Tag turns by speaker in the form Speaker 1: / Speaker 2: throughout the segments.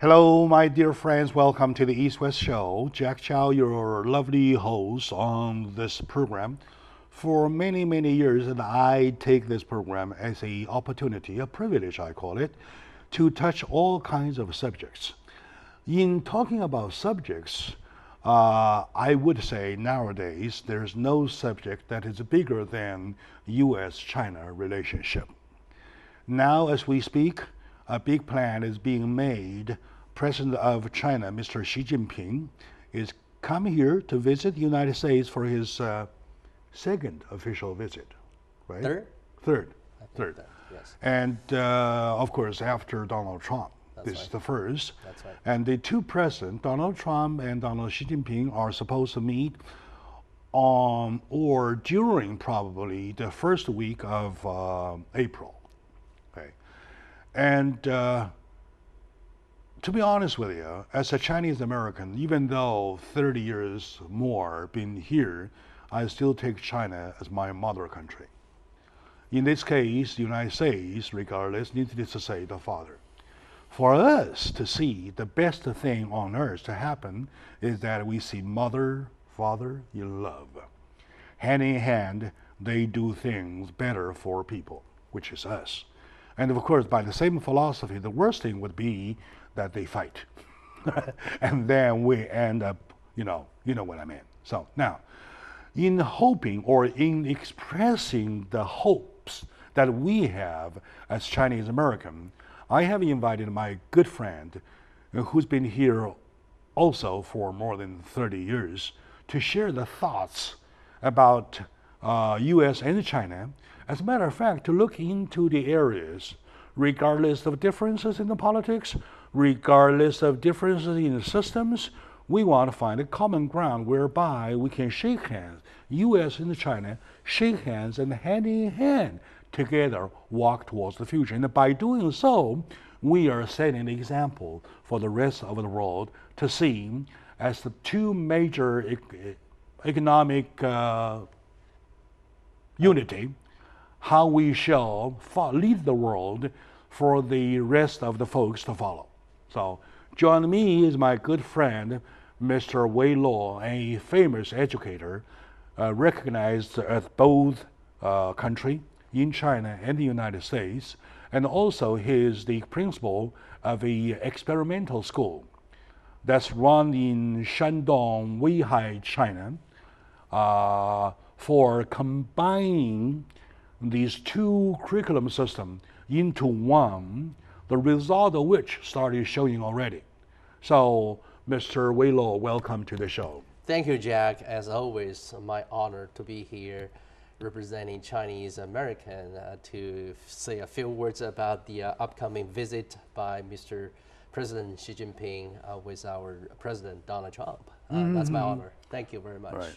Speaker 1: Hello, my dear friends. Welcome to the East-West Show. Jack Chow, your lovely host on this program. For many, many years, and I take this program as an opportunity, a privilege, I call it, to touch all kinds of subjects. In talking about subjects, I would say nowadays there's no subject that is bigger than US China relationship. Now, as we speak, a big plan is being made. President of China, Mr. Xi Jinping, is coming here to visit the United States for his second official visit, right? Third.
Speaker 2: Yes.
Speaker 1: And of course, after Donald Trump. This is the first.
Speaker 2: That's right.
Speaker 1: And the two presidents, Donald Trump and Donald Xi Jinping, are supposed to meet on or during probably the first week of April. Okay. And to be honest with you, as a Chinese American, even though 30 years more been here, I still take China as my mother country. In this case, the United States, regardless, needless to say, the father. For us to see the best thing on earth to happen is that we see mother, father in love. Hand in hand, they do things better for people, which is us. And of course, by the same philosophy, the worst thing would be that they fight. And then we end up, you know what I mean. So now, in hoping or in expressing the hopes that we have as Chinese American, I have invited my good friend who's been here also for more than 30 years to share the thoughts about US and China. As a matter of fact, to look into the areas, regardless of differences in the politics, regardless of differences in the systems, we want to find a common ground whereby we can shake hands, US and China, shake hands and hand in hand together walk towards the future. And by doing so, we are setting an example for the rest of the world to see as the two major economic unity, how we shall lead the world for the rest of the folks to follow. So join me is my good friend, Mr. Wei Luo, a famous educator, recognized at both countries, in China and the United States, and also he is the principal of a experimental school that's run in Shandong, Weihai, China, for combining these two curriculum systems into one, the result of which started showing already. So, Mr. Wei Luo, welcome to the show.
Speaker 2: Thank you, Jack. As always, my honor to be here representing Chinese American to say a few words about the upcoming visit by Mr. President Xi Jinping with our President Donald Trump. That's my honor. Thank you very much.
Speaker 1: Right.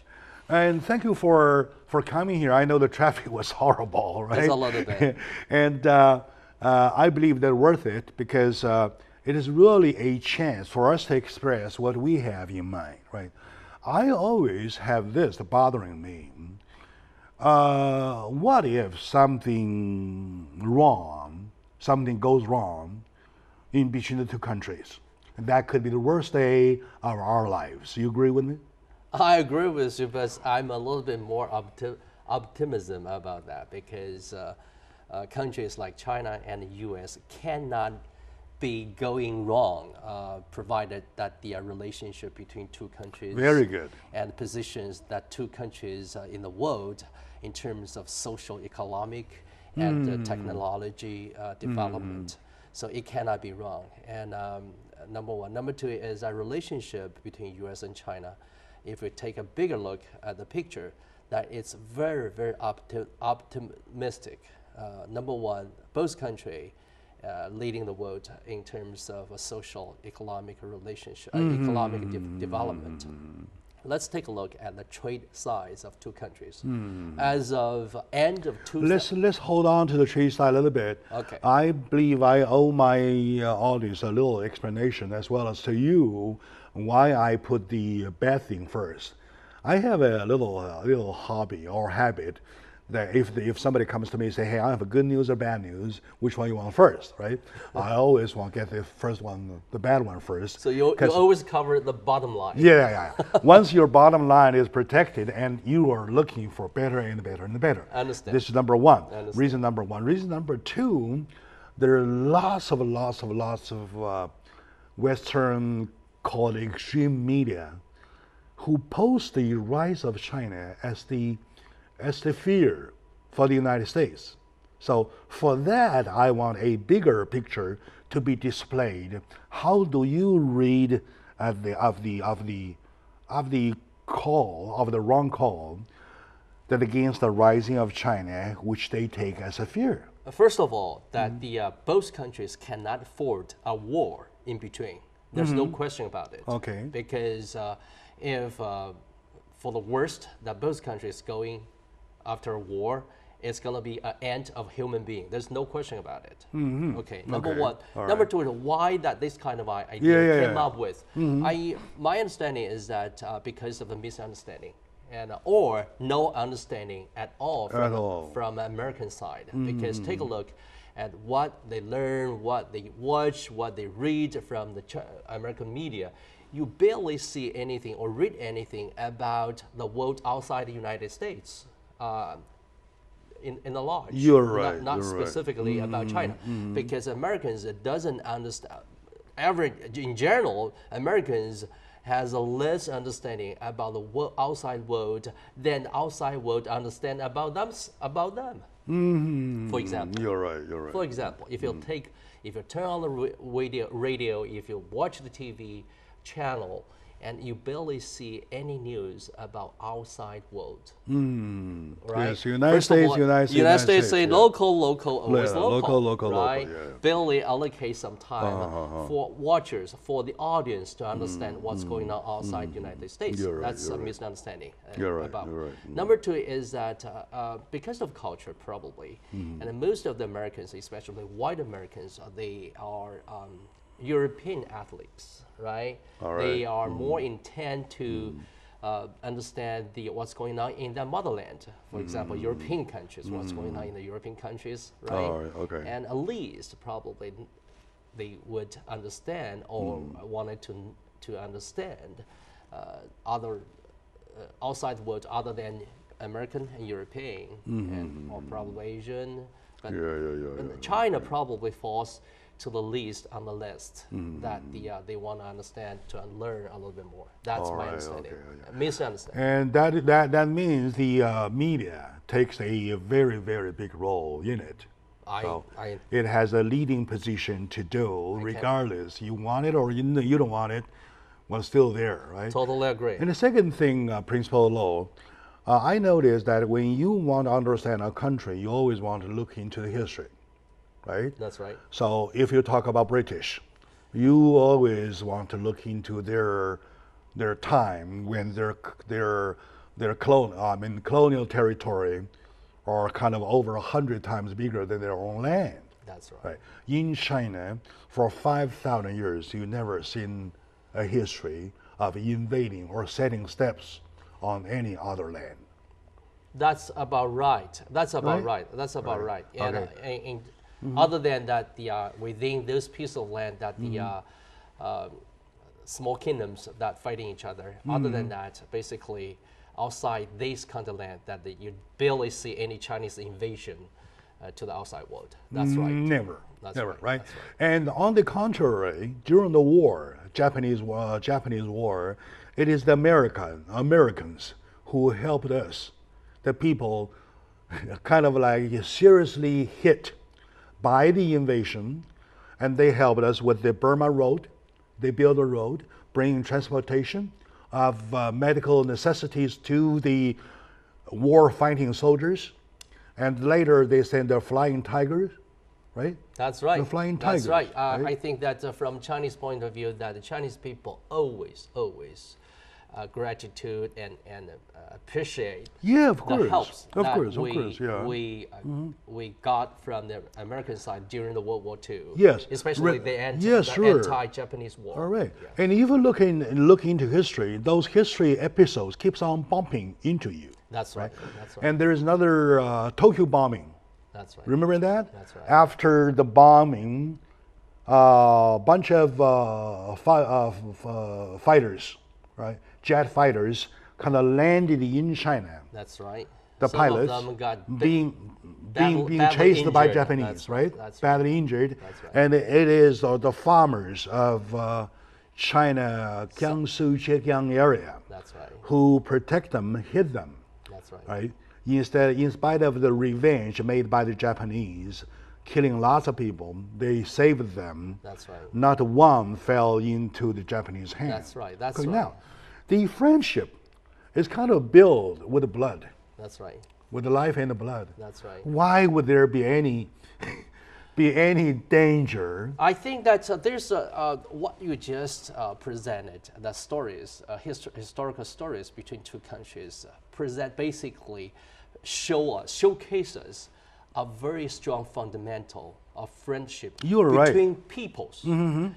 Speaker 1: And thank you for coming here. I know the traffic was horrible, right?
Speaker 2: It's a little bit.
Speaker 1: And I believe they're worth it because it is really a chance for us to express what we have in mind, right? I always have this bothering me. What if something goes wrong in between the two countries? And that could be the worst day of our lives. You agree with me?
Speaker 2: I agree with you, but I'm a little bit more optimism about that because countries like China and the US cannot be going wrong, provided that the relationship between two countries
Speaker 1: very good
Speaker 2: and positions that two countries in the world in terms of social, economic, and technology development. So it cannot be wrong. And number one. Number two is a relationship between US and China. If we take a bigger look at the picture, that it's very, very optimistic. Number one, both countries leading the world in terms of a social, economic relationship, economic development. Let's take a look at the trade size of two countries. As of end of 2000.
Speaker 1: Let's hold on to the trade side a little bit.
Speaker 2: Okay.
Speaker 1: I believe I owe my audience a little explanation as well as to you why I put the bad thing first. I have a little hobby or habit that if somebody comes to me and say, hey, I have a good news or bad news, which one you want first, right? I always want to get the first one, the bad one first.
Speaker 2: So you always cover the bottom line.
Speaker 1: Yeah. Once your bottom line is protected and you are looking for better and better and better.
Speaker 2: I understand.
Speaker 1: This is number one. Reason number one. Reason number two, there are lots of Western called extreme media who post the rise of China as the fear for the United States. So for that, I want a bigger picture to be displayed. How do you read of the wrong call that against the rising of China, which they take as a fear?
Speaker 2: First of all, that both countries cannot afford a war in between. There's no question about it.
Speaker 1: Okay.
Speaker 2: Because if for the worst that both countries going after a war, it's going to be an end of human being. There's no question about it. Okay, number one. Number two is why that this kind of idea came up with. My understanding is that because of the misunderstanding and or no understanding at all from American side. Because take a look at what they learn, what they watch, what they read from the American media. You barely see anything or read anything about the world outside the United States. In the large,
Speaker 1: you're right.
Speaker 2: Not specifically about China, because Americans doesn't understand. In general, Americans has a less understanding about the outside world than outside world understand about them. For example,
Speaker 1: you're right.
Speaker 2: For example, if you turn on the radio, if you watch the TV channel, and you barely see any news about outside world, right?
Speaker 1: Yes, United States,
Speaker 2: say local, always
Speaker 1: local,
Speaker 2: right?
Speaker 1: Yeah.
Speaker 2: Barely allocate some time for watchers, for the audience to understand what's going on outside the United States. That's a misunderstanding about. Number two is that because of culture, probably, and most of the Americans, especially white Americans, they are European athletes, right? They are more intent to understand what's going on in their motherland. For example, European countries, what's going on in the European countries, right? And at least probably they would understand or wanted to understand other outside the world other than American and European, and or probably Asian. But China probably falls to the least on the list that they want to understand, to learn a little bit more. That's my understanding. Misunderstanding.
Speaker 1: And that means the media takes a very, very big role in it. It has a leading position to do, regardless you want it or you don't want it, well, still there, right?
Speaker 2: Totally agree.
Speaker 1: And the second thing, Principal Low, I noticed that when you want to understand a country, you always want to look into the history. Right?
Speaker 2: That's right.
Speaker 1: So if you talk about British, you always want to look into their time when their colonial territory are kind of over 100 times bigger than their own land.
Speaker 2: That's right.
Speaker 1: In China, for 5,000 years, you've never seen a history of invading or setting steps on any other land.
Speaker 2: That's about right. And other than that, within this piece of land, that the small kingdoms that fighting each other. Other than that, basically, outside this kind of land, that you barely see any Chinese invasion to the outside world. That's right.
Speaker 1: Never. Right? And on the contrary, during the war, Japanese war, it is the Americans who helped us, the people, kind of like seriously hit by the invasion, and they helped us with the Burma Road. They built a road, bringing transportation of medical necessities to the war-fighting soldiers, and later they sent their flying tigers, right?
Speaker 2: That's right.
Speaker 1: The flying tigers.
Speaker 2: That's right. I think that from Chinese point of view, that the Chinese people always gratitude and appreciate
Speaker 1: Yeah, of
Speaker 2: the
Speaker 1: course.
Speaker 2: helps
Speaker 1: Of
Speaker 2: that
Speaker 1: course, yeah.
Speaker 2: we got from the American side during the World War II.
Speaker 1: Yes.
Speaker 2: Especially the
Speaker 1: sure.
Speaker 2: anti-Japanese war.
Speaker 1: All right.
Speaker 2: Yeah.
Speaker 1: And even look into history, those history episodes keeps on bumping into you.
Speaker 2: That's right. That's right.
Speaker 1: And there is another Tokyo bombing.
Speaker 2: That's right.
Speaker 1: Remember that?
Speaker 2: That's right.
Speaker 1: After the bombing, a bunch of fighters, right, jet fighters, kind of landed in China.
Speaker 2: That's right.
Speaker 1: The
Speaker 2: Some
Speaker 1: pilots
Speaker 2: of them got
Speaker 1: being
Speaker 2: badly
Speaker 1: chased by
Speaker 2: injured.
Speaker 1: Japanese, right?
Speaker 2: That's
Speaker 1: Badly injured.
Speaker 2: That's right.
Speaker 1: And it is the farmers of China, Jiangsu, Zhejiang area,
Speaker 2: That's right.
Speaker 1: who protect them, hid them,
Speaker 2: That's right.
Speaker 1: right? In spite of the revenge made by the Japanese, killing lots of people, they saved them.
Speaker 2: That's right.
Speaker 1: Not one fell into the Japanese hands.
Speaker 2: That's right. That's
Speaker 1: Because
Speaker 2: right.
Speaker 1: now, the friendship is kind of built with the blood,
Speaker 2: That's right.
Speaker 1: with the life and the blood.
Speaker 2: That's right.
Speaker 1: Why would there be any danger?
Speaker 2: I think that there's what you just presented, the stories, historical stories between two countries, basically showcases a very strong fundamental of friendship
Speaker 1: You're right.
Speaker 2: between peoples.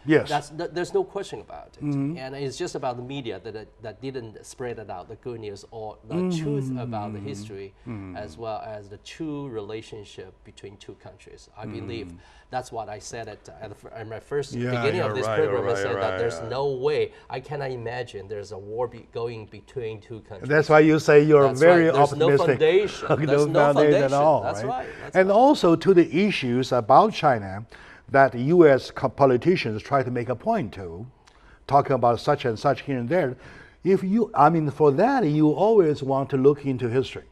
Speaker 1: Yes.
Speaker 2: There's no question about it. And it's just about the media that didn't spread it out, the good news or the truth about the history, as well as the true relationship between two countries. I believe that's what I said at my first beginning of this program. I said that there's no way, I cannot imagine there's a war going between two countries.
Speaker 1: That's why you say you're
Speaker 2: That's
Speaker 1: very
Speaker 2: right. There's
Speaker 1: optimistic.
Speaker 2: no foundation. There's no
Speaker 1: foundation
Speaker 2: foundation
Speaker 1: at all,
Speaker 2: That's right. That's
Speaker 1: and
Speaker 2: right.
Speaker 1: also to the issues about China that U.S. politicians try to make a point to, talking about such and such here and there. For that, you always want to look into history.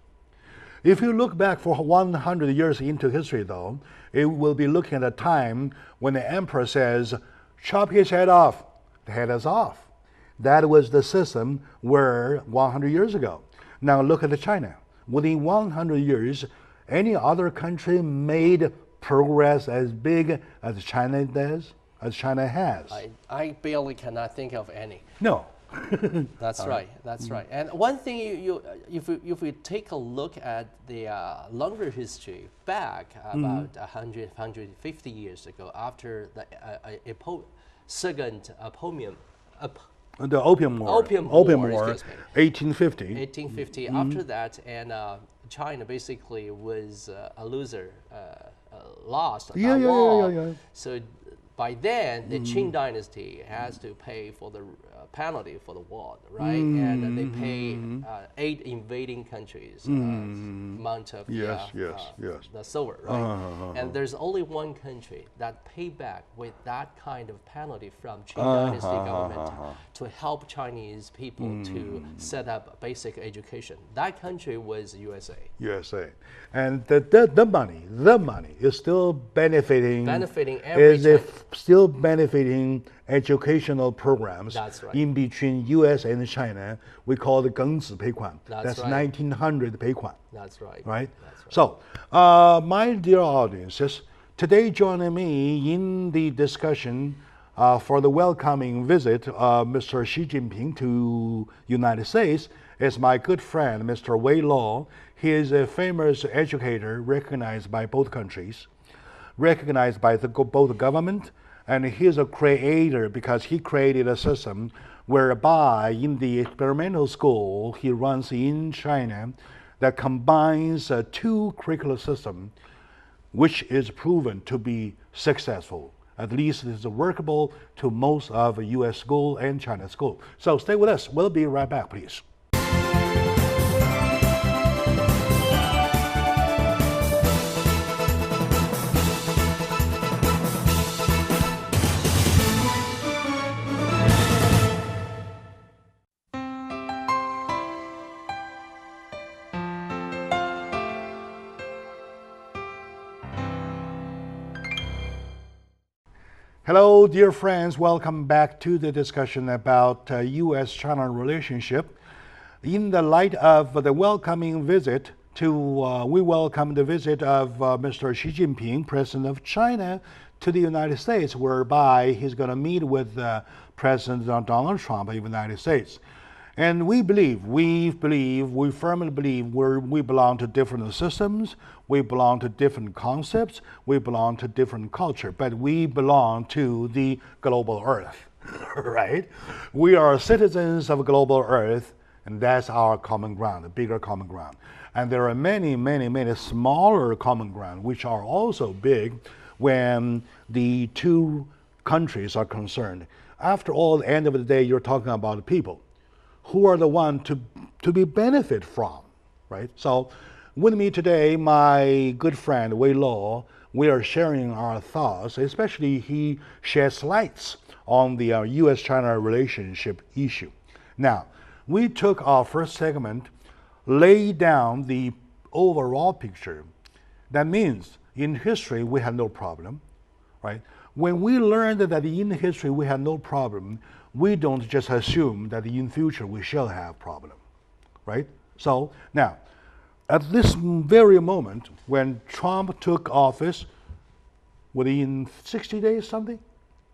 Speaker 1: If you look back for 100 years into history, though, it will be looking at a time when the emperor says, chop his head off. The head is off. That was the system where 100 years ago. Now look at China. Within 100 years, any other country made progress as big as China does, as China has?
Speaker 2: I barely cannot think of any.
Speaker 1: No.
Speaker 2: That's right. That's right. And one thing, if we take a look at the longer history back about 100, 150 years ago, after the second
Speaker 1: The Opium War.
Speaker 2: Opium War,
Speaker 1: 1850.
Speaker 2: 1850. After that, and China basically was a loser, lost that war.
Speaker 1: Yeah.
Speaker 2: So by then, the Qing dynasty has to pay for the penalty for the war, right? And they pay 8 invading countries amount of the silver, right? And there's only one country that paid back with that kind of penalty from Qing dynasty government to help Chinese people to set up basic education. That country was USA.
Speaker 1: USA. And the money is still benefiting still benefiting educational programs.
Speaker 2: That's right.
Speaker 1: In between US and China. We call it 庚子赔款. That's
Speaker 2: right.
Speaker 1: 1900 赔款.
Speaker 2: That's right.
Speaker 1: Right?
Speaker 2: That's right.
Speaker 1: So, my dear audiences, today joining me in the discussion for the welcoming visit of Mr. Xi Jinping to United States is my good friend, Mr. Wei Luo. He is a famous educator recognized by both countries, recognized by both government, and he is a creator because he created a system whereby in the experimental school he runs in China that combines 2 curricular systems, which is proven to be successful. At least it is workable to most of U.S. school and China school. So stay with us. We'll be right back, please. Hello, dear friends. Welcome back to the discussion about U.S.-China relationship. In the light of the welcoming visit we welcome the visit of Mr. Xi Jinping, President of China, to the United States, whereby he's going to meet with President Donald Trump of the United States. And we firmly believe we belong to different systems, we belong to different concepts, we belong to different culture, but we belong to the global earth, right? We are citizens of global earth, and that's our common ground, the bigger common ground. And there are many, many, many smaller common ground, which are also big when the two countries are concerned. After all, at the end of the day, you're talking about people who are the one to be benefit from, right? So with me today, my good friend Wei Lo, we are sharing our thoughts, especially he sheds lights on the US China relationship issue. Now, we took our first segment, lay down the overall picture. That means in history we had no problem, right? When we learned that in history we had no problem, we don't just assume that in future we shall have problem, right? So now, at this very moment, when Trump took office, within 60 days something,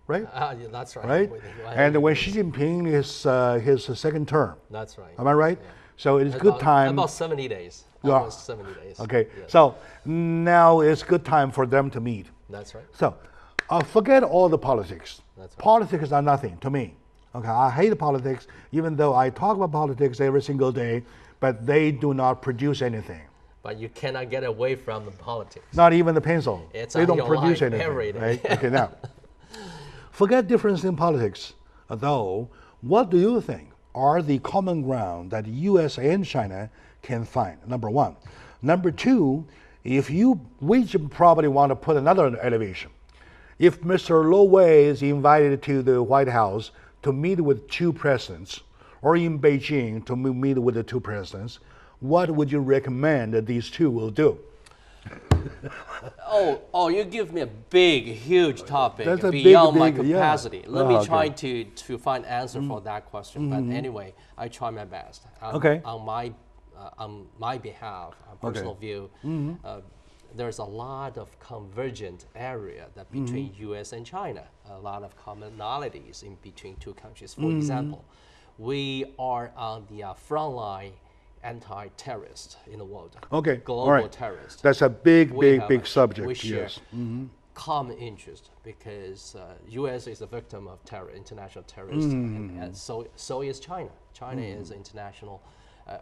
Speaker 1: right?
Speaker 2: Yeah, that's right.
Speaker 1: Right? And when Xi Jinping is his second term.
Speaker 2: That's right.
Speaker 1: Am I right?
Speaker 2: Yeah.
Speaker 1: So it's good time.
Speaker 2: About 70 days.
Speaker 1: Yeah.
Speaker 2: Almost 70 days.
Speaker 1: Okay.
Speaker 2: Yes.
Speaker 1: So now it's good time for them to meet.
Speaker 2: That's right.
Speaker 1: So forget all the politics.
Speaker 2: That's right.
Speaker 1: Politics are nothing to me. Okay, I hate politics, even though I talk about politics every single day, but they do not produce anything.
Speaker 2: But you cannot get away from the politics.
Speaker 1: Not even the pencil.
Speaker 2: It's
Speaker 1: they
Speaker 2: on
Speaker 1: don't
Speaker 2: your
Speaker 1: produce
Speaker 2: life
Speaker 1: anything.
Speaker 2: every day.
Speaker 1: Right? Okay, now, forget difference in politics, though. What do you think are the common ground that US and China can find? Number one. Number two, we should probably want to put another elevation. If Mr. Lo Wei is invited to the White House to meet with two presidents, or in Beijing to meet with the two presidents, what would you recommend that these two will do?
Speaker 2: Oh, you give me a big, huge topic
Speaker 1: That's a
Speaker 2: beyond
Speaker 1: big,
Speaker 2: my
Speaker 1: yeah.
Speaker 2: capacity. Let me
Speaker 1: okay.
Speaker 2: try to find answer for that question. But anyway, I try my best.
Speaker 1: Okay.
Speaker 2: On my behalf, personal view, there's a lot of convergent area that between US and China, a lot of commonalities in between two countries. For example, we are on the front line anti-terrorist in the world.
Speaker 1: Okay,
Speaker 2: Global
Speaker 1: all right.
Speaker 2: terrorist.
Speaker 1: That's a big subject.
Speaker 2: We share
Speaker 1: yes.
Speaker 2: common interest because U.S. is a victim of terror, international terrorism, and so is China. China is an international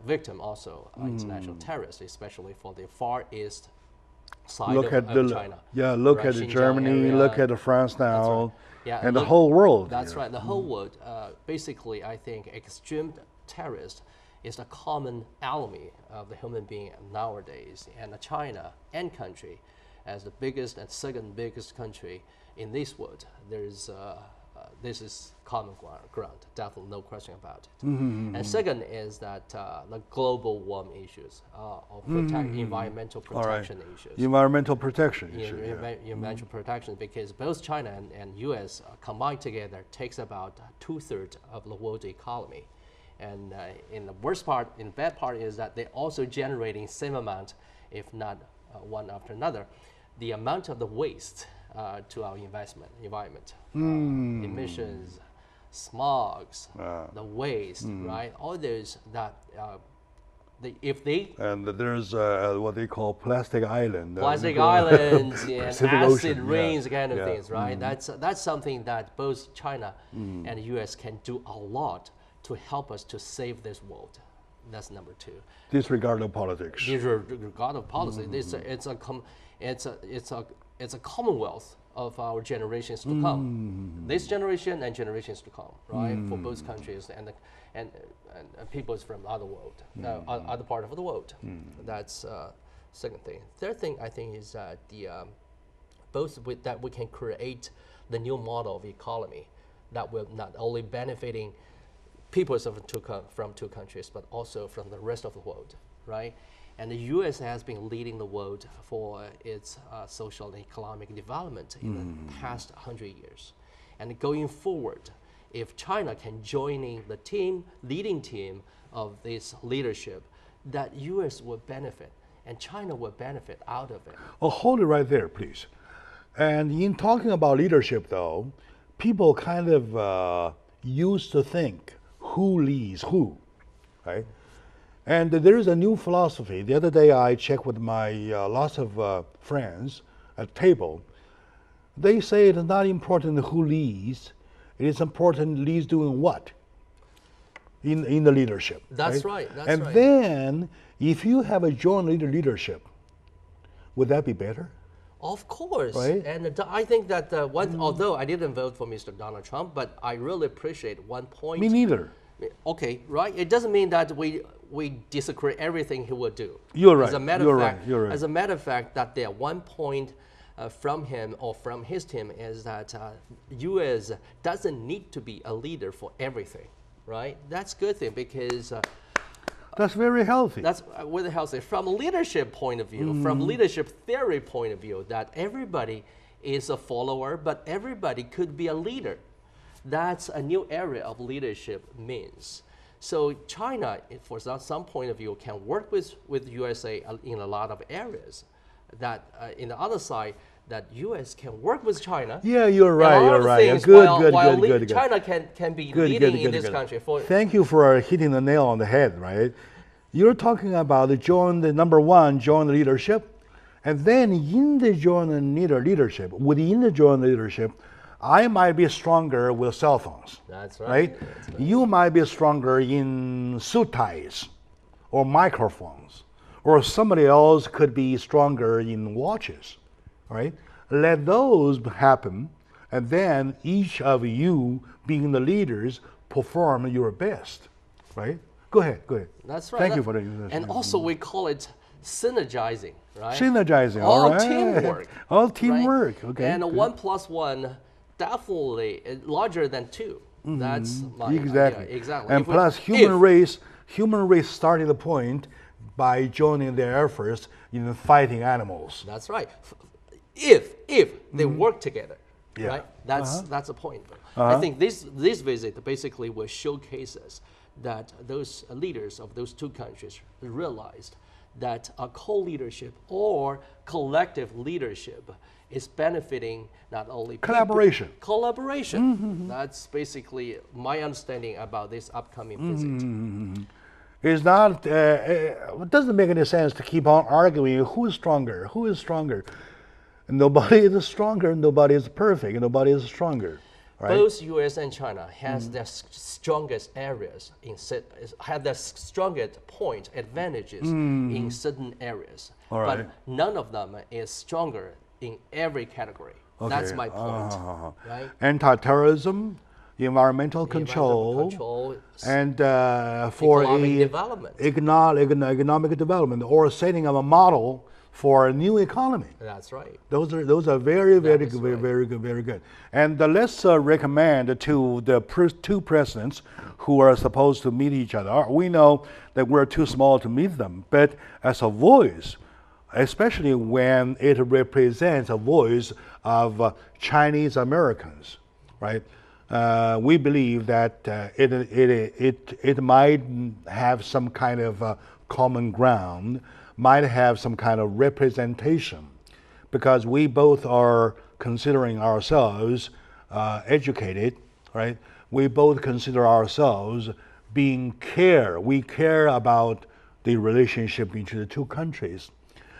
Speaker 2: victim also, international terrorist, especially for the Far East side of China.
Speaker 1: Yeah, look at Germany,
Speaker 2: area.
Speaker 1: look at France now,
Speaker 2: Right. Yeah,
Speaker 1: and the whole world.
Speaker 2: That's right, the whole world. Basically, I think extreme terrorist is a common enemy of the human being nowadays, and China and country, as the biggest and second biggest country in this world, this is common ground, definitely no question about it. And second is that the global warming issues, or environmental protection issues.
Speaker 1: Environmental protection
Speaker 2: Environmental protection, because both China and US combined together takes about 2/3 of the world economy. And in the worst part, in the bad part is that they're also generating same amount, if not one after another, the amount of the waste to our environment, emissions, smogs, the waste, right? All those that
Speaker 1: and there's what they call plastic island.
Speaker 2: Plastic islands and
Speaker 1: Pacific
Speaker 2: acid
Speaker 1: Ocean,
Speaker 2: rains kind of things, right? That's something that both China and US can do a lot to help us to save this world. That's number two.
Speaker 1: Disregard of politics.
Speaker 2: Disregard of policy. It's a commonwealth of our generations to come. This generation and generations to come, right? For both countries and peoples from other world, other part of the world. That's second thing. Third thing I think is that that we can create the new model of economy that will not only benefiting peoples from two countries, but also from the rest of the world, right? And the U.S. has been leading the world for its social and economic development in the past 100 years. And going forward, if China can join in the leading team of this leadership, that U.S. will benefit and China will benefit out of it.
Speaker 1: Oh, hold it right there, please. And in talking about leadership, though, people kind of used to think who leads who, right? And there is a new philosophy. The other day I checked with my lots of friends at table. They say it is not important who leads. It is important leads doing what in the leadership.
Speaker 2: That's right.
Speaker 1: And then if you have a joint leadership, would that be better?
Speaker 2: Of course,
Speaker 1: right?
Speaker 2: And I think that although I didn't vote for Mr. Donald Trump, but I really appreciate one point.
Speaker 1: Me neither.
Speaker 2: Okay, right? It doesn't mean that we disagree everything he will do.
Speaker 1: You're right.
Speaker 2: As a matter of fact, as a matter of fact, that there one point from him or from his team is that U.S. doesn't need to be a leader for everything, right? That's a good thing because.
Speaker 1: That's very healthy.
Speaker 2: That's very healthy. From a leadership point of view, from leadership theory point of view, that everybody is a follower, but everybody could be a leader. That's a new area of leadership means. So China, for some point of view, can work with USA in a lot of areas. That in the other side, that U.S. can work with China.
Speaker 1: Yeah, you're right. You're right. Good.
Speaker 2: China can be leading in this country.
Speaker 1: Thank you for hitting the nail on the head, right? You're talking about the number one, joint leadership, and then in the joint leadership, within the joint leadership, I might be stronger with cell phones.
Speaker 2: That's right.
Speaker 1: That's right. You might be stronger in suit ties or microphones, or somebody else could be stronger in watches, right? Let those happen, and then each of you, being the leaders, perform your best, right? Go ahead.
Speaker 2: That's right.
Speaker 1: Thank you for that.
Speaker 2: And also we call it synergizing, right?
Speaker 1: Synergizing,
Speaker 2: all
Speaker 1: right.
Speaker 2: Teamwork.
Speaker 1: All teamwork,
Speaker 2: right?
Speaker 1: Okay.
Speaker 2: And 1 + 1 definitely larger than 2. That's my
Speaker 1: exactly.
Speaker 2: idea. Exactly.
Speaker 1: And plus human race started the point by joining their efforts in fighting animals.
Speaker 2: That's right. If they work together, right? That's the point. I think this visit basically will showcase us that those leaders of those two countries realized that a co-leadership or collective leadership is benefiting not only
Speaker 1: collaboration.
Speaker 2: That's basically my understanding about this upcoming visit.
Speaker 1: It's not. It doesn't make any sense to keep on arguing who is stronger. Nobody is stronger. Nobody is perfect. Nobody is stronger. Right?
Speaker 2: Both U.S. and China has their strongest areas have their strongest point advantages in certain areas, but none of them is stronger in every category. Okay. That's my point. Right?
Speaker 1: Anti-terrorism, environmental control, and for economic development, or setting of a model for a new economy.
Speaker 2: That's right.
Speaker 1: Those are very good. And let's recommend to the two presidents who are supposed to meet each other. We know that we're too small to meet them, but as a voice, especially when it represents a voice of Chinese Americans, right? We believe that it might have some kind of common ground, might have some kind of representation, because we both are considering ourselves educated, right? We both consider ourselves we care about the relationship between the two countries,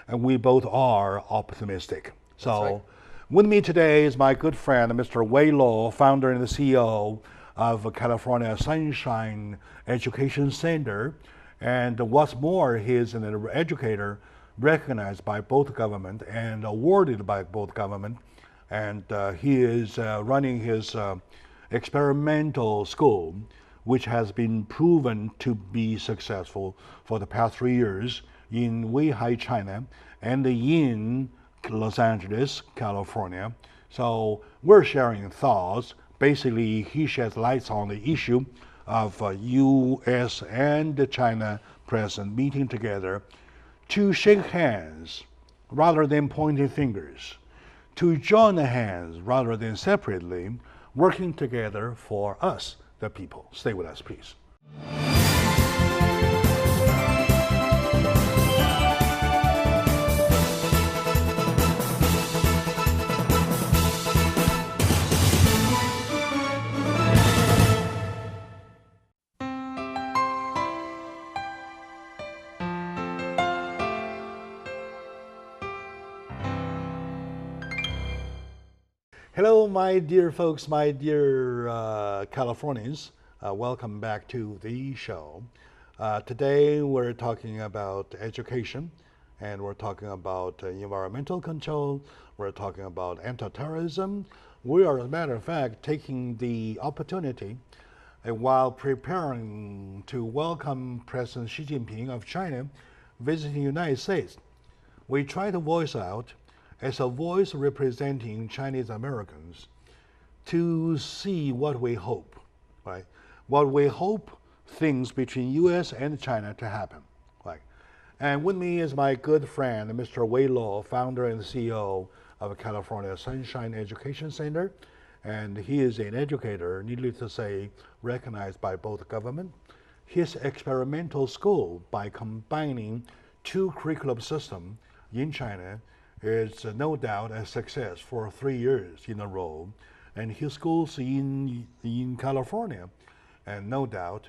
Speaker 1: and we both are optimistic. So with me today is my good friend, Mr. Wei Lo, founder and the CEO of California Sunshine Education Center. And what's more, he is an educator recognized by both government and awarded by both government. And he is running his experimental school, which has been proven to be successful for the past 3 years in Weihai, China, and in Los Angeles, California. So we're sharing thoughts. Basically, he sheds lights on the issue of U.S. and China president meeting together to shake hands rather than pointing fingers, to join hands rather than separately, working together for us, the people. Stay with us, please. Hello, my dear folks, my dear Californians. Welcome back to the show. Today we're talking about education, and we're talking about environmental control. We're talking about anti-terrorism. We are, as a matter of fact, taking the opportunity while preparing to welcome President Xi Jinping of China visiting the United States. We try to voice out as a voice representing Chinese Americans to see what we hope, right? What we hope things between US and China to happen, right? And with me is my good friend, Mr. Wei Luo, founder and CEO of California Sunshine Education Center. And he is an educator, needless to say, recognized by both government. His experimental school, by combining two curriculum systems in China, is no doubt a success for 3 years in a row. And his schools in California, and no doubt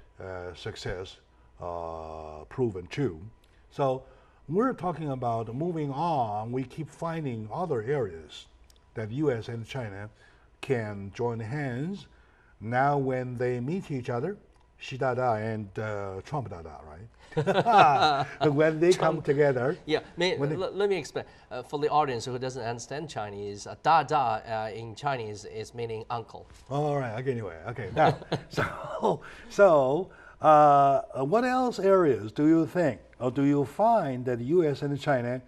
Speaker 1: success proven too. So we're talking about moving on. We keep finding other areas that US and China can join hands. Now when they meet each other, Xi Dada and Trump Dada, right? When they come together.
Speaker 2: Yeah, let me explain. For the audience who doesn't understand Chinese, Dada in Chinese is meaning uncle.
Speaker 1: All right, okay, anyway, okay. Now, so what else areas do you think, or do you find that US and China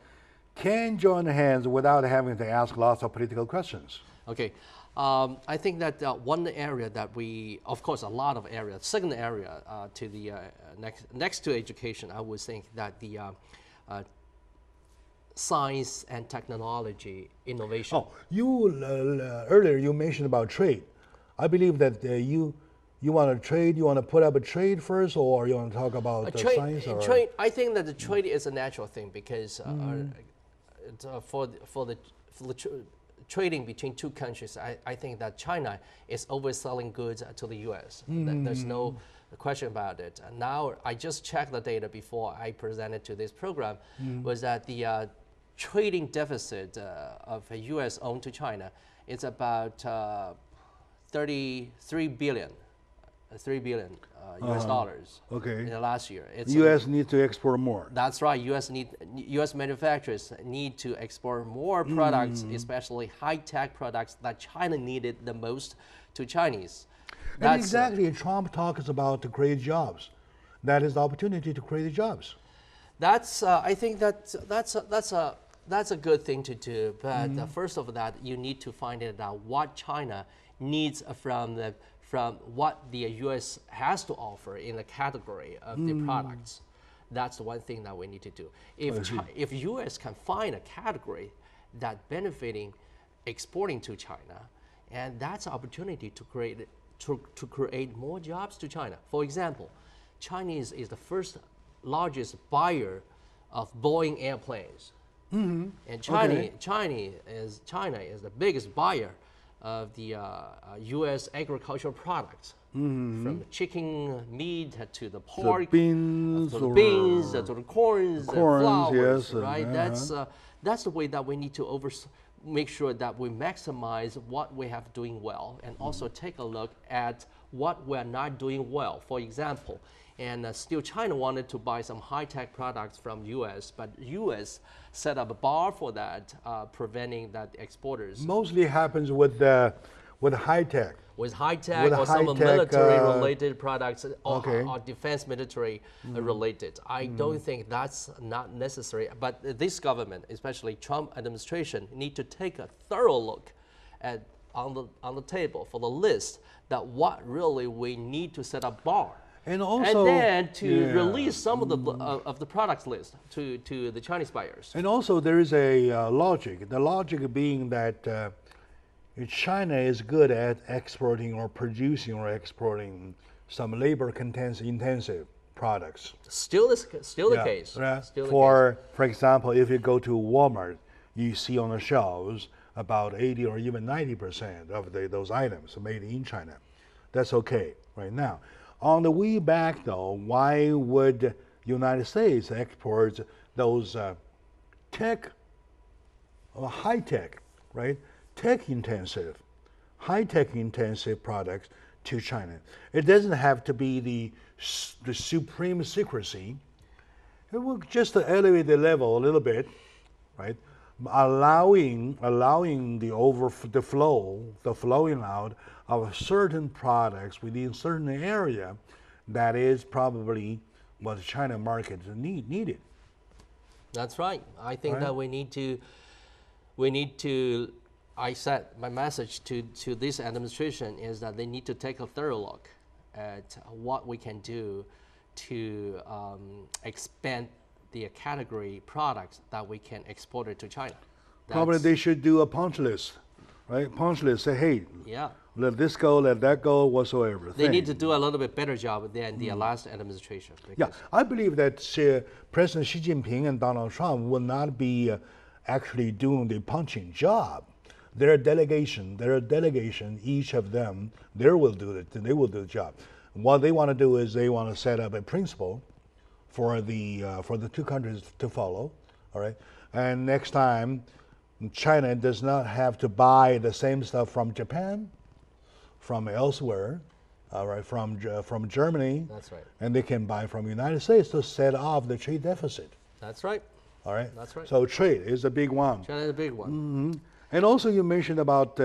Speaker 1: can join hands without having to ask lots of political questions?
Speaker 2: Okay. I think that one area that we, of course, a lot of areas. Second area to the next to education, I would think that the science and technology innovation.
Speaker 1: Oh, you earlier you mentioned about trade. I believe that you want to trade. You want to put up a trade first, or you want to talk about science? Or?
Speaker 2: Trade. I think that the trade is a natural thing because for the trading between two countries, I think that China is overselling goods to the US. There's no question about it. Now, I just checked the data before I presented to this program, was that the trading deficit of US owned to China is about 33 billion. US dollars in the last year.
Speaker 1: US needs to export more.
Speaker 2: That's right. US manufacturers need to export more products, especially high-tech products that China needed the most to Chinese.
Speaker 1: And exactly, Trump talks about to create jobs. That is the opportunity to create jobs.
Speaker 2: I think that's a good thing to do. But first of that, you need to find out what China needs from what the US has to offer in the category of the products. That's the one thing that we need to do. If US can find a category that benefiting exporting to China, and that's an opportunity to create more jobs to China. For example, Chinese is the first largest buyer of Boeing airplanes. And China is the biggest buyer of the U.S. agricultural products, from the chicken meat to the pork,
Speaker 1: the beans,
Speaker 2: to the corns, flowers,
Speaker 1: yes,
Speaker 2: right? That's the way that we need to make sure that we maximize what we have doing well, and also take a look at what we're not doing well. For example, and still China wanted to buy some high-tech products from U.S., but U.S. set up a bar for that, preventing that exporters.
Speaker 1: Mostly happens with high-tech.
Speaker 2: With high-tech or some military-related products or defense military related. I don't think that's not necessary, but this government, especially Trump administration, need to take a thorough look at on the table for the list that what really we need to set up bar. And then to release some of the products list to the Chinese buyers.
Speaker 1: And also there is a logic. The logic being that China is good at exporting or producing or exporting some labor-intensive products.
Speaker 2: Still the case.
Speaker 1: For example, if you go to Walmart, you see on the shelves about 80 or even 90% of those items made in China. That's okay right now. On the way back, though, why would United States export those high-tech, right, tech-intensive high-tech intensive products to China. It doesn't have to be the supreme secrecy. It will just elevate the level a little bit, right? Allowing the flowing out of certain products within certain area that is probably what the China market needed.
Speaker 2: That's right. I think that we need to, I said my message to this administration is that they need to take a thorough look at what we can do to expand the category products that we can export it to China.
Speaker 1: Probably they should do a punch list, right? Punch list, say, hey, let this go, let that go, whatsoever.
Speaker 2: They need to do a little bit better job than the last administration.
Speaker 1: Yeah, I believe that President Xi Jinping and Donald Trump will not be actually doing the punching job. Their delegation, each of them, they will do the job. What they want to do is they want to set up a principle for the two countries to follow, all right? And next time, China does not have to buy the same stuff from Japan, from elsewhere, all right, from Germany.
Speaker 2: That's right.
Speaker 1: And they can buy from the United States to set off the trade deficit.
Speaker 2: That's right.
Speaker 1: All right.
Speaker 2: That's right.
Speaker 1: So trade is a big one.
Speaker 2: China is a big one.
Speaker 1: Mm-hmm. And also you mentioned about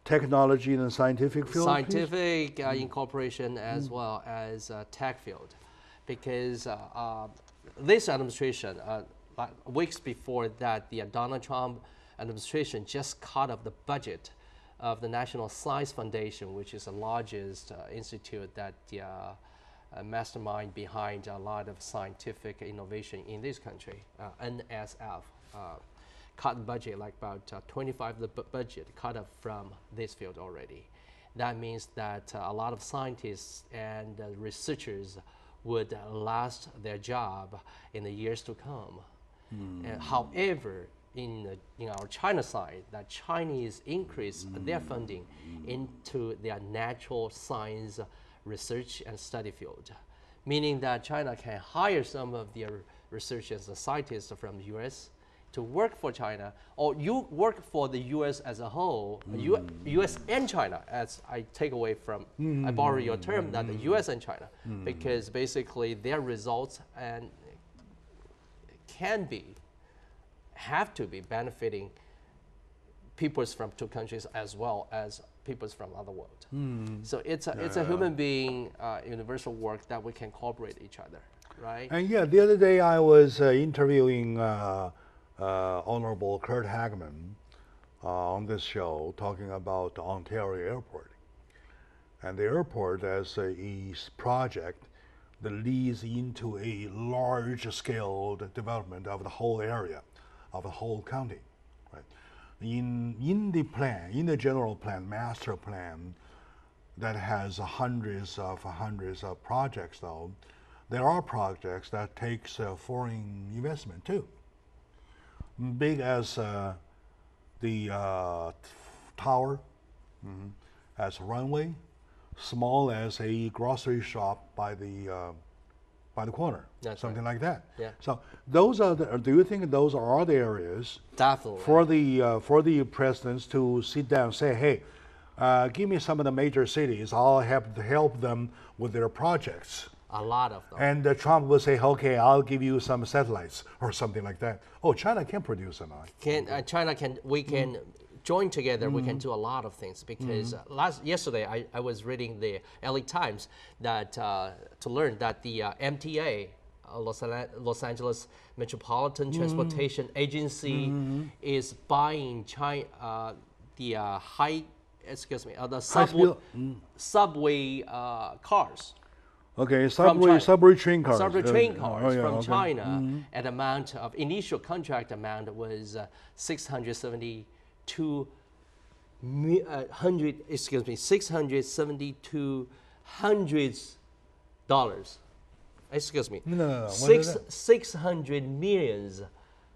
Speaker 1: technology and scientific field.
Speaker 2: Scientific incorporation as well as tech field, because this administration, weeks before that, the Donald Trump administration just cut off the budget of the National Science Foundation, which is the largest institute that mastermind behind a lot of scientific innovation in this country. NSF cut budget like about 25 the budget cut off from this field already. That means that a lot of scientists and researchers would last their job in the years to come. However, in our China side, that Chinese increase their funding into their natural science research and study field, meaning that China can hire some of their researchers and scientists from the US to work for China, or you work for the US as a whole, US and China, as I take away from, I borrow your term, that the US and China, because basically their results and have to be benefiting peoples from two countries as well as peoples from other world. So it's a human being universal work that we can cooperate each other, right?
Speaker 1: And yeah, the other day I was interviewing Honorable Kurt Hagman on this show, talking about the Ontario Airport. And the airport as a project that leads into a large-scale development of the whole area, of the whole county. Right? In the plan, in the general plan, master plan, that has hundreds of projects, though, there are projects that takes foreign investment too. Big as the tower, as runway, small as a grocery shop by the corner.
Speaker 2: That's
Speaker 1: something
Speaker 2: right.
Speaker 1: like that.
Speaker 2: Yeah.
Speaker 1: So those are do you think those are the areas
Speaker 2: Definitely.
Speaker 1: for the presidents to sit down and say, hey, give me some of the major cities, I'll help them with their projects.
Speaker 2: A lot of them.
Speaker 1: And Trump will say, okay, I'll give you some satellites or something like that. Oh, China can produce them.
Speaker 2: We can join together, we can do a lot of things, because yesterday I was reading the LA Times that to learn that the MTA, Los Angeles Metropolitan Transportation Agency, is buying the subway cars.
Speaker 1: Okay, subway train cars.
Speaker 2: Subway train cars from China. An amount of initial contract amount was $672 dollars. Excuse me.
Speaker 1: No.
Speaker 2: 600 millions.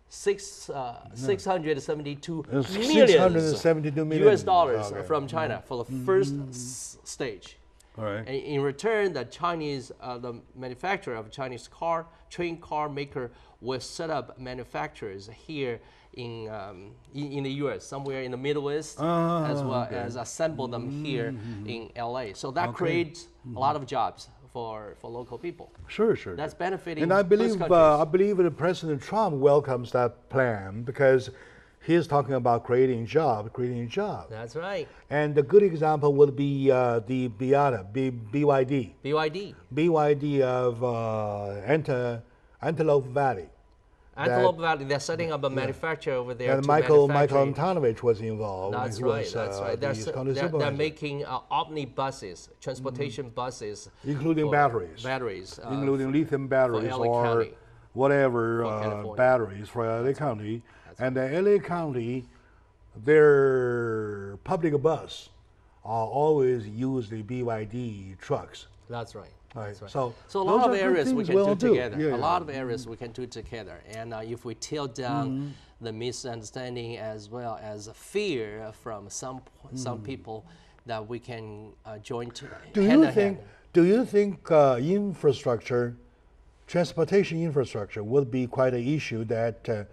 Speaker 2: 672 millions
Speaker 1: $672 million
Speaker 2: US dollars from China for the first stage.
Speaker 1: All right.
Speaker 2: And in return, the Chinese, the manufacturer of Chinese train car maker will set up manufacturers here in the U.S., somewhere in the Middle East, as well as assemble them here in L.A. So that creates a lot of jobs for local people.
Speaker 1: Sure, sure.
Speaker 2: That's benefiting
Speaker 1: and I
Speaker 2: both countries.
Speaker 1: believe that President Trump welcomes that plan because he's talking about creating jobs.
Speaker 2: That's right.
Speaker 1: And a good example would be the BYD. BYD of Antelope Valley.
Speaker 2: Antelope Valley, they're setting up a manufacturer over there.
Speaker 1: And Michael Antonovich was involved.
Speaker 2: That's right. They're making omnibuses, transportation buses,
Speaker 1: including batteries, including lithium batteries or whatever batteries for LA County. And the LA County, their public bus always use the BYD trucks.
Speaker 2: That's right.
Speaker 1: Right.
Speaker 2: So a lot of areas we can do together. A lot of areas we can do together. And if we tear down the misunderstanding as well as fear from some people, that we can join hand.
Speaker 1: Do you think transportation infrastructure would be quite an issue that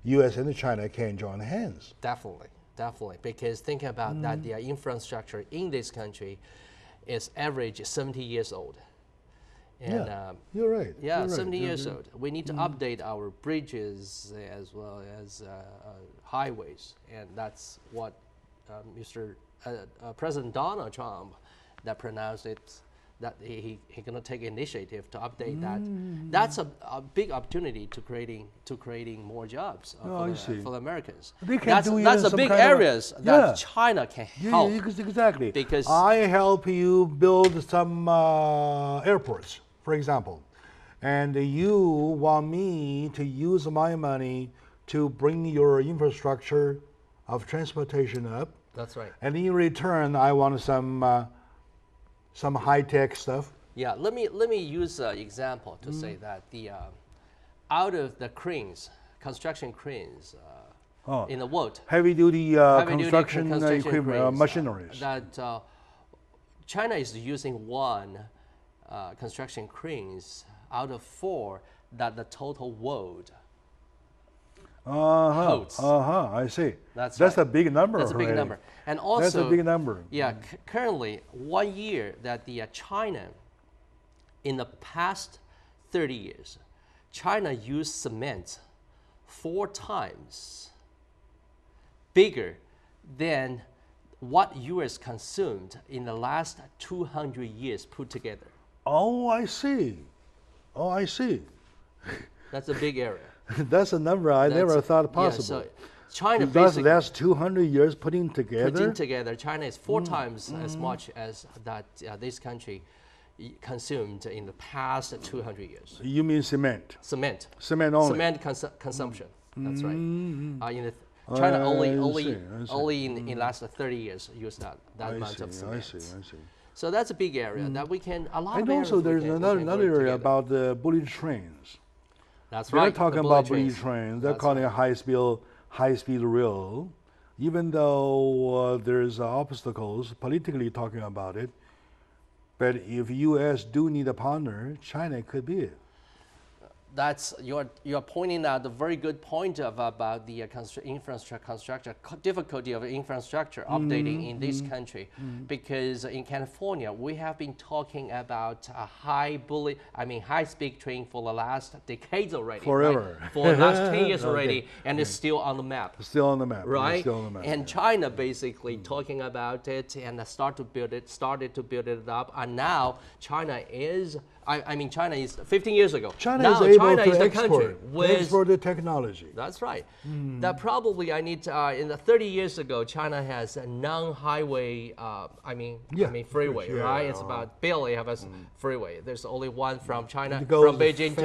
Speaker 1: U.S. and China can join hands?
Speaker 2: Definitely. Because think about that, the infrastructure in this country is average 70 years old. And,
Speaker 1: you're right.
Speaker 2: Yeah, you're 70 years old. We need to update our bridges as well as highways, and that's what President Donald Trump that pronounced it. That he gonna take initiative to update that. That's a big opportunity to creating more jobs for the Americans. That's a big areas that China can help.
Speaker 1: Yeah, exactly.
Speaker 2: Because
Speaker 1: I help you build some airports, for example, and you want me to use my money to bring your infrastructure of transportation up.
Speaker 2: That's right.
Speaker 1: And in return, I want some high-tech stuff.
Speaker 2: Yeah, let me use an example to say that the out of the construction cranes in the world,
Speaker 1: heavy-duty construction equipment, machineries.
Speaker 2: That China is using one construction cranes out of 4 that the total world holds.
Speaker 1: I see.
Speaker 2: That's
Speaker 1: a big number.
Speaker 2: That's a big number. And also,
Speaker 1: that's a big number.
Speaker 2: Yeah, currently 1 year that the China, in the past 30 years, China used cement 4 times bigger than what U.S. consumed in the last 200 years put together.
Speaker 1: Oh, I see.
Speaker 2: That's a big area.
Speaker 1: That's a number I never thought possible.
Speaker 2: Yeah, so China basically,
Speaker 1: that's 200 years putting together.
Speaker 2: China is 4 times as much as that this country consumed in the past 200 years.
Speaker 1: You mean cement?
Speaker 2: Cement
Speaker 1: only.
Speaker 2: Cement consumption. That's right. China only in last 30 years used that amount of cement.
Speaker 1: I see.
Speaker 2: So that's a big area that we can.
Speaker 1: And also, there's another area about the bullet trains.
Speaker 2: That's right.
Speaker 1: They're talking about bullet trains. They're calling it high-speed rail, even though there's obstacles politically talking about it. But if U.S. do need a partner, China could be it.
Speaker 2: That's you're pointing out a very good point about the infrastructure difficulty of infrastructure updating in this country, because in California we have been talking about a high-speed train for the last decades already.
Speaker 1: Forever.
Speaker 2: Right? For the last 10 years already, and it's still on the map.
Speaker 1: Still on the map.
Speaker 2: Right.
Speaker 1: Still on the map.
Speaker 2: And China basically talking about it and started to build it up, and now China is. China is 15 years ago.
Speaker 1: China is able to export the technology.
Speaker 2: That's right. That probably in the 30 years ago, China has a non-highway, freeway, right? It's about barely have a freeway. There's only one from China, from Beijing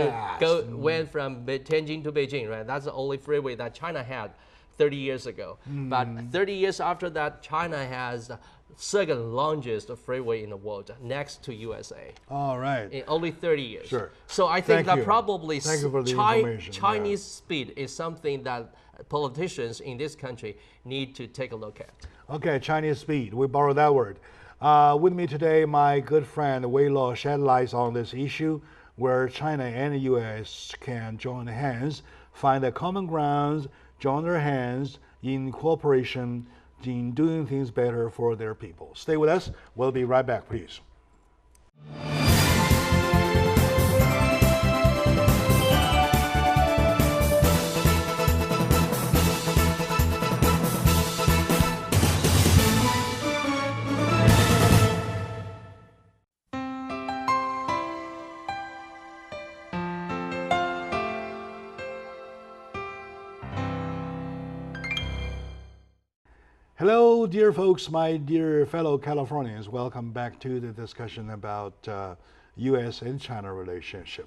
Speaker 2: went from Tianjin to Beijing, right? That's the only freeway that China had 30 years ago. But 30 years after that, China has second longest freeway in the world, next to USA.
Speaker 1: All right.
Speaker 2: In only 30 years.
Speaker 1: Sure.
Speaker 2: So I think that probably
Speaker 1: Chinese
Speaker 2: speed is something that politicians in this country need to take a look at.
Speaker 1: Okay, Chinese speed. We borrow that word. With me today, my good friend Wei Luo shed light on this issue where China and the US can join hands, find a common ground, join their hands in cooperation in doing things better for their people. Stay with us. We'll be right back, please. Hello, dear folks, my dear fellow Californians. Welcome back to the discussion about U.S. and China relationship.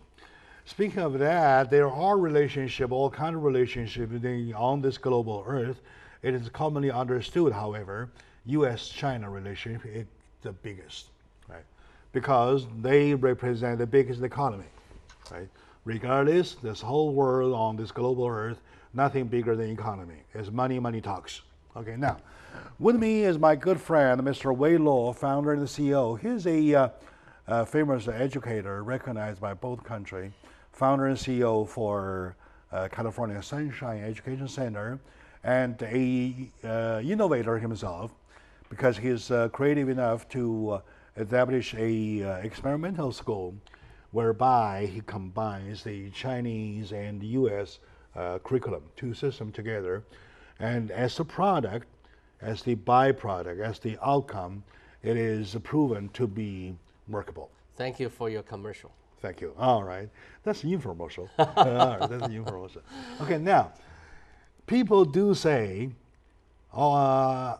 Speaker 1: Speaking of that, there are relationships, all kinds of relationships on this global earth. It is commonly understood, however, U.S.-China relationship is the biggest, right? Because they represent the biggest economy, right? Regardless, this whole world on this global earth, nothing bigger than economy. It's money, money talks. Okay, now, with me is my good friend, Mr. Wei Luo, founder and CEO. He's a famous educator recognized by both countries, founder and CEO for California Sunshine Education Center, and a innovator himself because he's creative enough to establish a experimental school whereby he combines the Chinese and U.S. Curriculum, two systems together. And as a product, as the byproduct, as the outcome, it is proven to be workable.
Speaker 2: Thank you for your commercial.
Speaker 1: Thank you. All right. That's the infomercial. All right, that's the infomercial. Okay, now, people do say, well,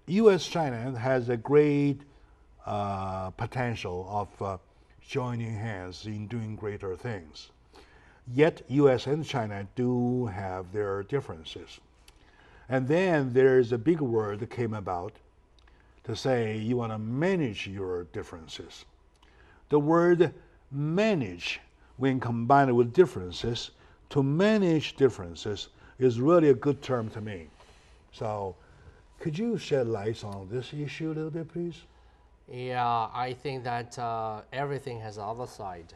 Speaker 1: U.S.-China has a great potential of joining hands in doing greater things. Yet, U.S. and China do have their differences. And then there's a big word that came about to say you want to manage your differences. The word manage, when combined with differences, to manage differences is really a good term to me. So, could you shed light on this issue a little bit, please?
Speaker 2: Yeah, I think that everything has the other side.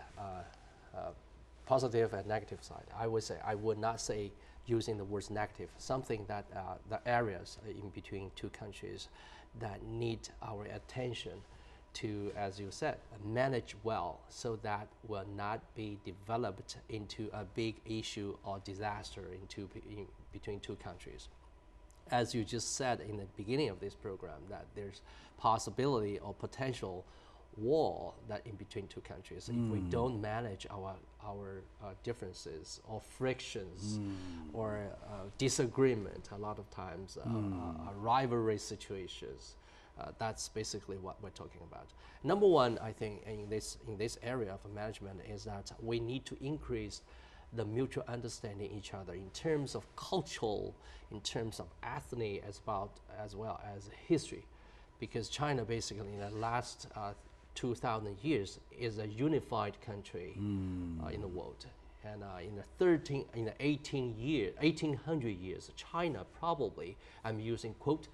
Speaker 2: Positive and negative side. I would not say using the words negative, something that the areas in between two countries that need our attention to, as you said, manage well so that will not be developed into a big issue or disaster in between two countries. As you just said in the beginning of this program, that there's possibility or potential war that in between two countries. If we don't manage our differences or frictions or disagreement, a lot of times rivalry situations, that's basically what we're talking about. Number one, I think in this area of management is that we need to increase the mutual understanding each other in terms of cultural, in terms of ethnic, as well as history, because China basically in the last 2,000 years is a unified country in the world, and in the 1800 years, China probably, I'm using quote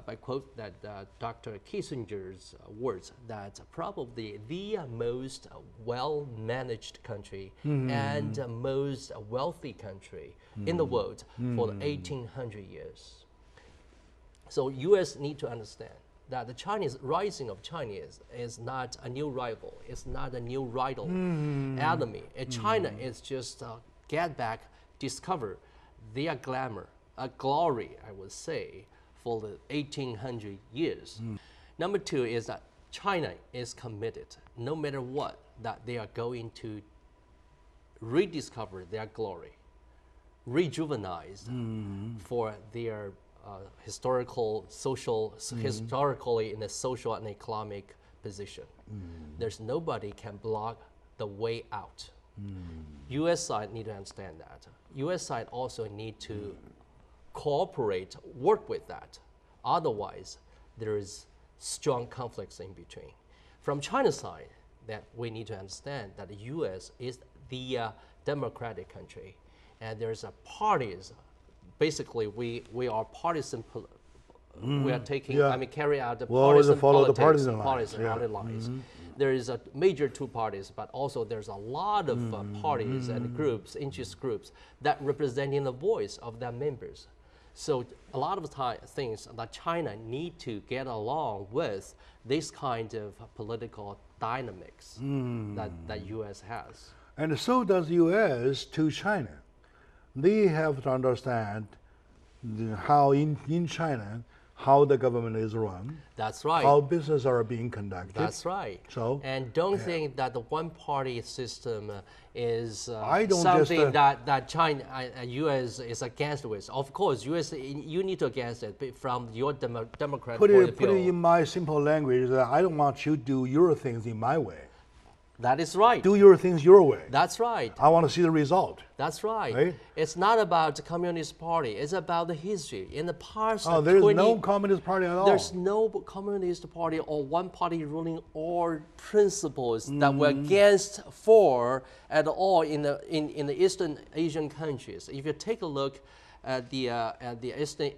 Speaker 2: by quote that Dr. Kissinger's words, that probably the most well-managed country and most wealthy country in the world for the 1800 years. So U.S. need to understand that the rising of Chinese is not a new rival. It's not a new rival enemy. China is just get back, discover their glamour, a glory, I would say, for the 1800 years. Number two is that China is committed, no matter what, that they are going to rediscover their glory, rejuvenized for their historically in a social and economic position. There's nobody can block the way out. U.S. side need to understand that. U.S. side also need to cooperate, work with that. Otherwise, there is strong conflicts in between. From China's side, that we need to understand that the U.S. is the democratic country, and there's a parties. Basically, we are partisan we are taking,
Speaker 1: Yeah.
Speaker 2: I mean, carry out the
Speaker 1: We'll always
Speaker 2: partisan
Speaker 1: follow the
Speaker 2: politics,
Speaker 1: partisan lines.
Speaker 2: partisan
Speaker 1: Yeah.
Speaker 2: party lines. There is a major two parties, but also there's a lot of parties and groups, interest groups, that representing the voice of their members. So a lot of things that China need to get along with this kind of political dynamics that U.S. has.
Speaker 1: And so does U.S. to China. They have to understand how in China, how the government is run.
Speaker 2: That's right.
Speaker 1: How business are being conducted.
Speaker 2: That's right.
Speaker 1: So,
Speaker 2: and don't think that the one-party system is
Speaker 1: I don't
Speaker 2: something
Speaker 1: just,
Speaker 2: that China, U.S. is against with. Of course, U.S. you need to against it but from your democratic point of view.
Speaker 1: Put it in my simple language that I don't want you to do your things in my way.
Speaker 2: That is right.
Speaker 1: Do your things your way.
Speaker 2: That's right.
Speaker 1: I want to see the result.
Speaker 2: That's right.
Speaker 1: Right?
Speaker 2: It's not about the Communist Party. It's about the history. In the past,
Speaker 1: Oh, there's no Communist Party at all.
Speaker 2: There's no Communist Party or one party ruling or principles that were against for at all in the Eastern Asian countries. If you take a look at the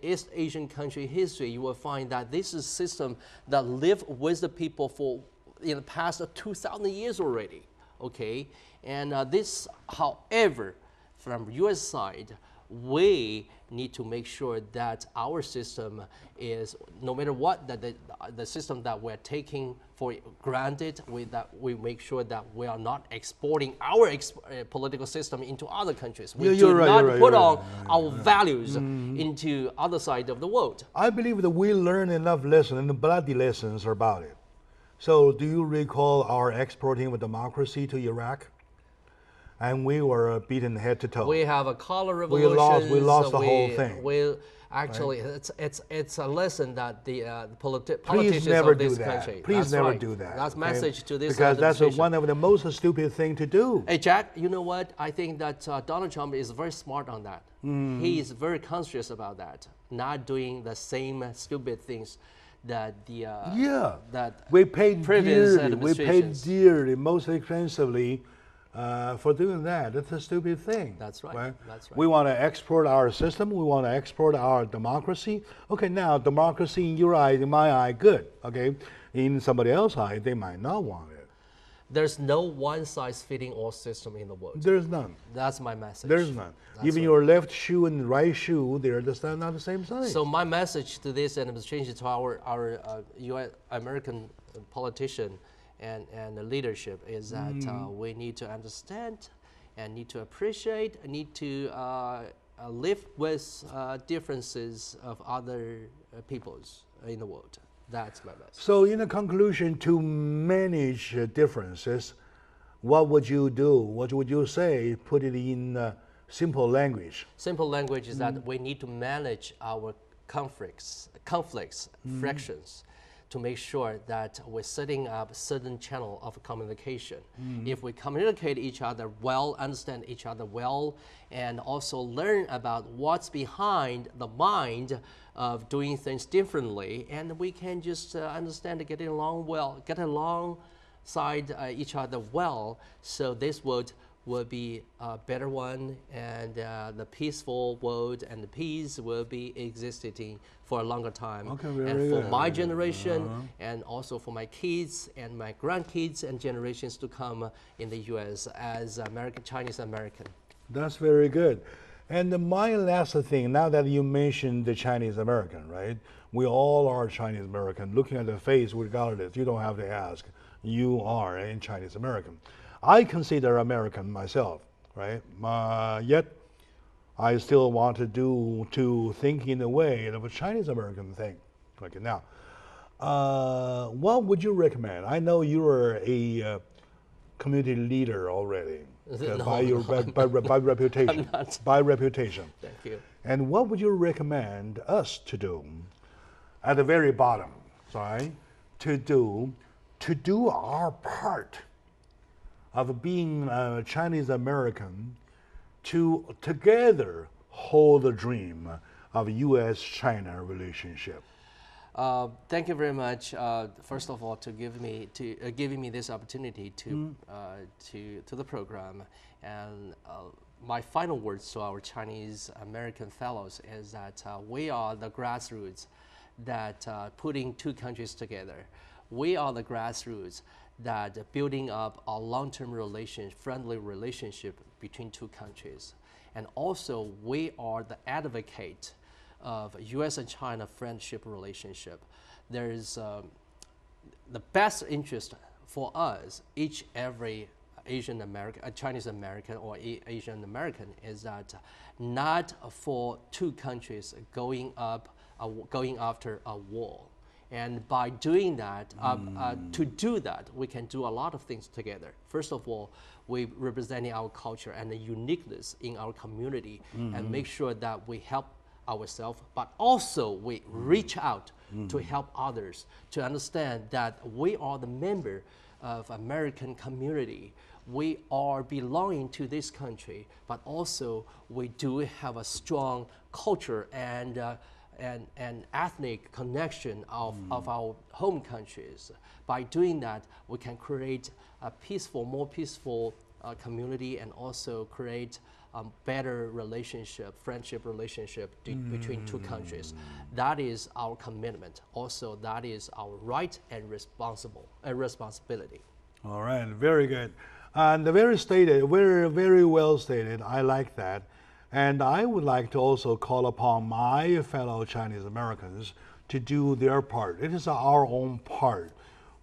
Speaker 2: East Asian country history, you will find that this is a system that lived with the people for in the past 2,000 years already, okay? And this, however, from U.S. side, we need to make sure that our system is, no matter what, that the system that we're taking for granted, we make sure that we are not exporting our political system into other countries. We do not put on our values into other side of the world.
Speaker 1: I believe that we learn enough lessons and bloody lessons about it. So do you recall our exporting of democracy to Iraq? And we were beaten head to toe.
Speaker 2: We have a color revolution.
Speaker 1: We lost the whole thing.
Speaker 2: We actually, right? it's a lesson that the politicians
Speaker 1: never
Speaker 2: of this
Speaker 1: do that.
Speaker 2: country.
Speaker 1: Please
Speaker 2: that's
Speaker 1: never
Speaker 2: right.
Speaker 1: do that.
Speaker 2: That's
Speaker 1: okay?
Speaker 2: message to this
Speaker 1: because that's one of the most stupid thing to do.
Speaker 2: Hey Jack, you know what? I think that Donald Trump is very smart on that. He is very conscious about that, not doing the same stupid things that the that
Speaker 1: we paid
Speaker 2: previous
Speaker 1: dearly. We paid dearly, most expensively, for doing that. That's a stupid thing.
Speaker 2: That's right.
Speaker 1: Right?
Speaker 2: That's right.
Speaker 1: We want to export our system. We want to export our democracy. Okay, now democracy in your eye, in my eye, good. Okay, in somebody else's eye, they might not want it.
Speaker 2: There's no one-size-fitting-all system in the world.
Speaker 1: There's none.
Speaker 2: That's my message.
Speaker 1: There's none.
Speaker 2: That's
Speaker 1: even
Speaker 2: right.
Speaker 1: your left shoe and right shoe, they're just not the same size.
Speaker 2: So my message to this administration, to our US American politician and the leadership is that we need to understand and need to appreciate, need to live with differences of other peoples in the world. That's my message.
Speaker 1: So in a conclusion, to manage differences, what would you do? What would you say? Put it in simple language.
Speaker 2: Simple language is that we need to manage our conflicts, frictions, to make sure that we're setting up certain channel of communication. If we communicate each other well, understand each other well, and also learn about what's behind the mind of doing things differently, and we can just understand getting along well, get alongside each other well, so this world will be a better one, and the peaceful world and the peace will be existing for a longer time.
Speaker 1: Okay,
Speaker 2: and for my generation, and also for my kids and my grandkids and generations to come in the U.S. as Chinese American.
Speaker 1: That's very good. And my last thing, now that you mentioned the Chinese American, right? We all are Chinese American. Looking at the face, regardless, you don't have to ask. You are a Chinese American. I consider American myself, right? Yet, I still want to think in a way of a Chinese American thing. Okay, now, what would you recommend? I know you are a community leader already.
Speaker 2: No,
Speaker 1: by reputation. By reputation.
Speaker 2: Thank you.
Speaker 1: And what would you recommend us to do at the very bottom, sorry, to do our part of being a Chinese American to together hold the dream of U.S.-China relationship?
Speaker 2: Thank you very much. First of all, to giving me this opportunity to the program, and my final words to our Chinese American fellows is that we are the grassroots that putting two countries together. We are the grassroots that building up a long-term friendly relationship between two countries. And also, we are the advocate of US and China friendship relationship. There is the best interest for us, every Asian American, Chinese American or Asian American, is that not for two countries going after a war. And by doing that, to do that, we can do a lot of things together. First of all, we representing our culture and the uniqueness in our community, and make sure that we help ourselves, but also we reach out to help others to understand that we are the member of American community. We are belonging to this country, but also we do have a strong culture and ethnic connection of our home countries. By doing that, we can create a more peaceful community, and also create a better friendship relationship between two countries. That is our commitment. Also, that is our right and responsibility.
Speaker 1: All right, very good. And very well stated. I like that. And I would like to also call upon my fellow Chinese Americans to do their part. It is our own part.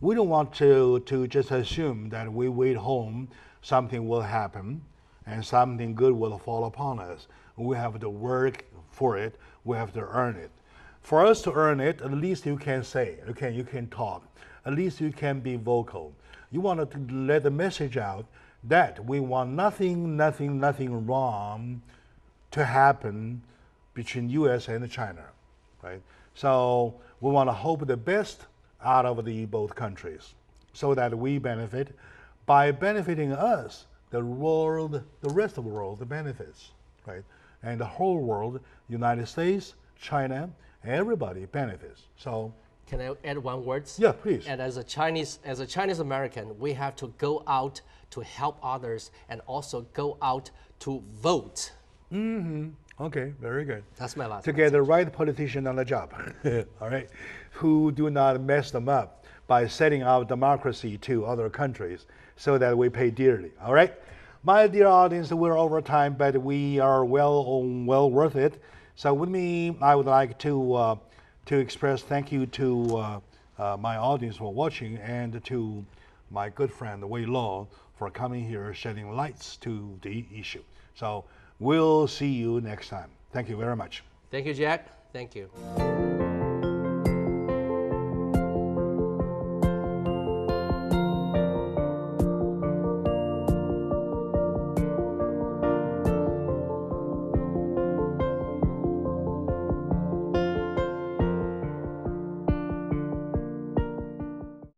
Speaker 1: We don't want to just assume that we wait home, something will happen, and something good will fall upon us. We have to work for it. We have to earn it. For us to earn it, at least you can say, okay, you can talk. At least you can be vocal. You want to let the message out that we want nothing wrong to happen between US and China, right? So we want to hope the best out of both countries so that we benefit. By benefiting us, the rest of the world benefits, right? And the whole world, United States, China, everybody benefits. So
Speaker 2: can I add one word?
Speaker 1: Yeah, please.
Speaker 2: And as a Chinese American, we have to go out to help others and also go out to vote.
Speaker 1: Okay, very good.
Speaker 2: That's my last
Speaker 1: To get the right politician on the job, all right, who do not mess them up by setting out democracy to other countries so that we pay dearly, all right? My dear audience, we're over time, but we are well worth it. So with me, I would like to express thank you to my audience for watching, and to my good friend Wei Lo for coming here, shedding lights to the issue. So we'll see you next time. Thank you very much.
Speaker 2: Thank you, Jack. Thank you.